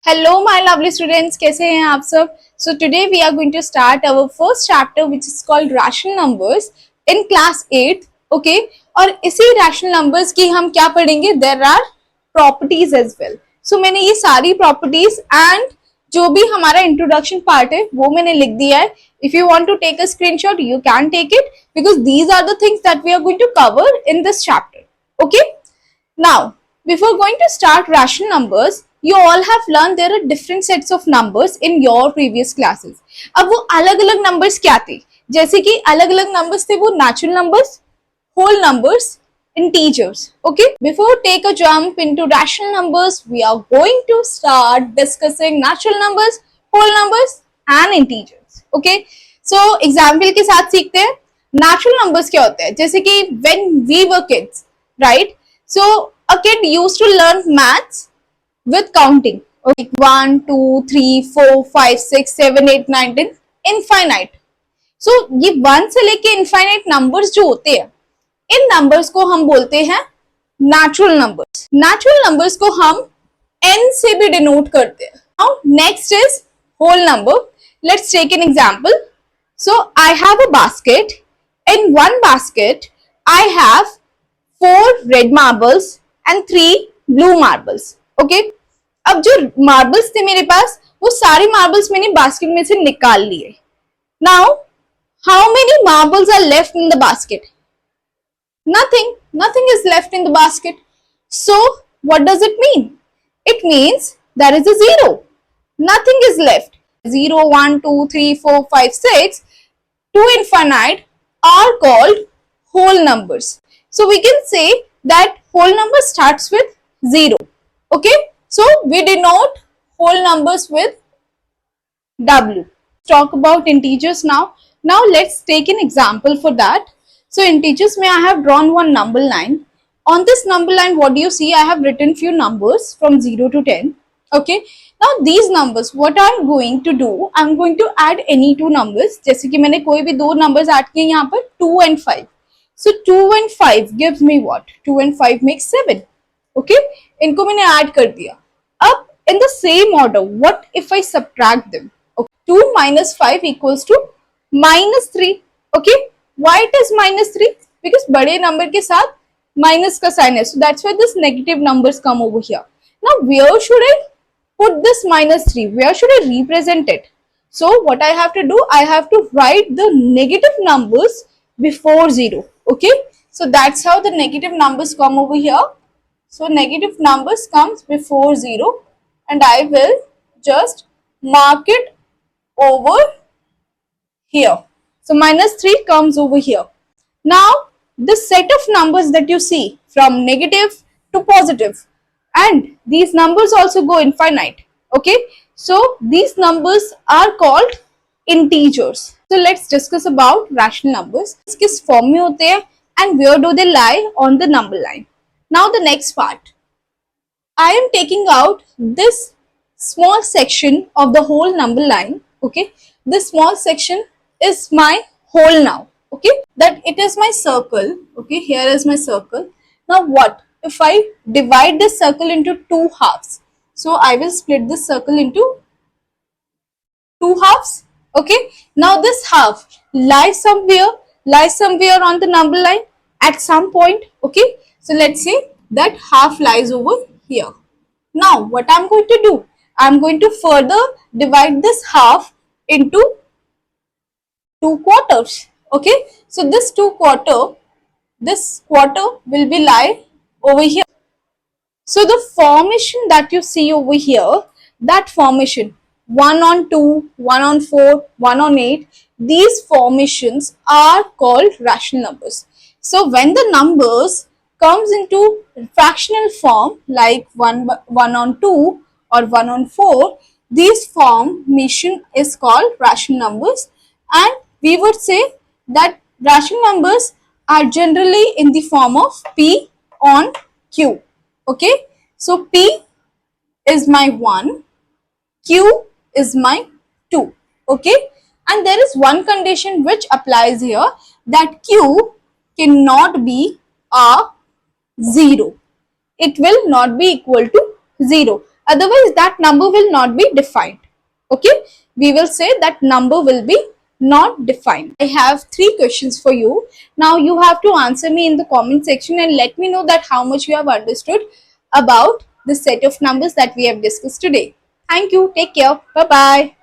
Hello, my lovely students. कैसे हैं आप सब? So today we are going to start our first chapter, which is called rational numbers in class 8. Okay? और इसी rational numbers की हम क्या पढ़ेंगे? There are properties as well. So मैंने ये सारी properties and जो भी हमारा introduction part है वो मैंने लिख दिया है. If you want to take a screenshot, you can take it because these are the things that we are going to cover in this chapter. Okay? Now, before going to start rational numbers, you all have learned there are different sets of numbers in your previous classes. अब वो अलग अलग numbers क्या थे? जैसे कि अलग अलग numbers थे वो natural numbers, whole numbers, integers. Okay? Before take a jump into rational numbers, we are going to start discussing natural numbers, whole numbers and integers. Okay? So example के साथ सीखते हैं. Natural numbers क्या होते हैं? जैसे कि when we were kids, right? So a kid used to learn maths with counting. Okay, 1, 2, 3, 4, 5, 6, 7, 8, 9, 10, infinite. So ये 1 से लेके infinite numbers जो होते हैं, इन numbers को हम बोलते हैं natural numbers. Natural numbers को हम n से भी denote करते हैं. Now next is whole number. Let's take an example. So I have a basket. In one basket, I have 4 red marbles and 3 blue marbles. Okay? अब जो marbles थे मेरे पास वो सारी marbles मैंने basket में से निकाल लिए. Now, how many marbles are left in the basket? Nothing is left in the basket. So, what does it mean? It means there is a 0. Nothing is left. 0, 1, 2, 3, 4, 5, 6 to infinite are called whole numbers. So we can say that whole number starts with 0. Okay? So we denote whole numbers with W. Talk about integers now. Now let's take an example for that. So integers may I have drawn one number line. On this number line, what do you see? I have written few numbers from 0 to 10. Okay? Now these numbers, what I'm going to do, I'm going to add any two numbers. जैसे कि मैंने कोई भी दो numbers add किए यहाँ पर 2 and 5. So 2 and 5 gives me what? 2 and 5 makes 7. Okay? इनको मैंने add कर दिया. अब in the same order, what if I subtract them? Okay. 2 minus 5 equals to minus 3. Okay? Why it is minus 3? Because बड़े number के साथ minus का sign है. So that's why this negative numbers come over here. Now where should I put this minus 3? Where should I represent it? So what I have to do, I have to write the negative numbers before 0. Okay, so that's how the negative numbers come over here. So negative numbers comes before 0 and I will just mark it over here. So minus 3 comes over here. Now this set of numbers that you see from negative to positive, and these numbers also go infinite. Okay, so these numbers are called integers. So let's discuss about rational numbers. किस form में होते हैं and where do they lie on the number line. Now the next part. I am taking out this small section of the whole number line. Okay, this small section is my whole now. Okay, that it is my circle. Okay, here is my circle. Now what if I divide this circle into two halves? So I will split this circle into two halves. Okay, now this half lies somewhere on the number line at some point. Okay, so let's say that half lies over here. Now what I'm going to do, I'm going to further divide this half into 2 quarters. Okay, so this quarter will be lie over here. So the formation that you see over here, that formation 1 on 2, 1 on 4, 1 on 8, these formations are called rational numbers. So when the numbers comes into fractional form like 1 on 2 or 1 on 4, this formation is called rational numbers, and we would say that rational numbers are generally in the form of P on Q. Okay, so P is my 1, Q is my 2. Okay, and there is one condition which applies here, that Q cannot be a 0. It will not be equal to 0. Otherwise, that number will not be defined. Okay, we will say that number will be not defined. I have 3 questions for you. Now you have to answer me in the comment section and let me know that how much you have understood about the set of numbers that we have discussed today. Thank you. Take care. Bye bye.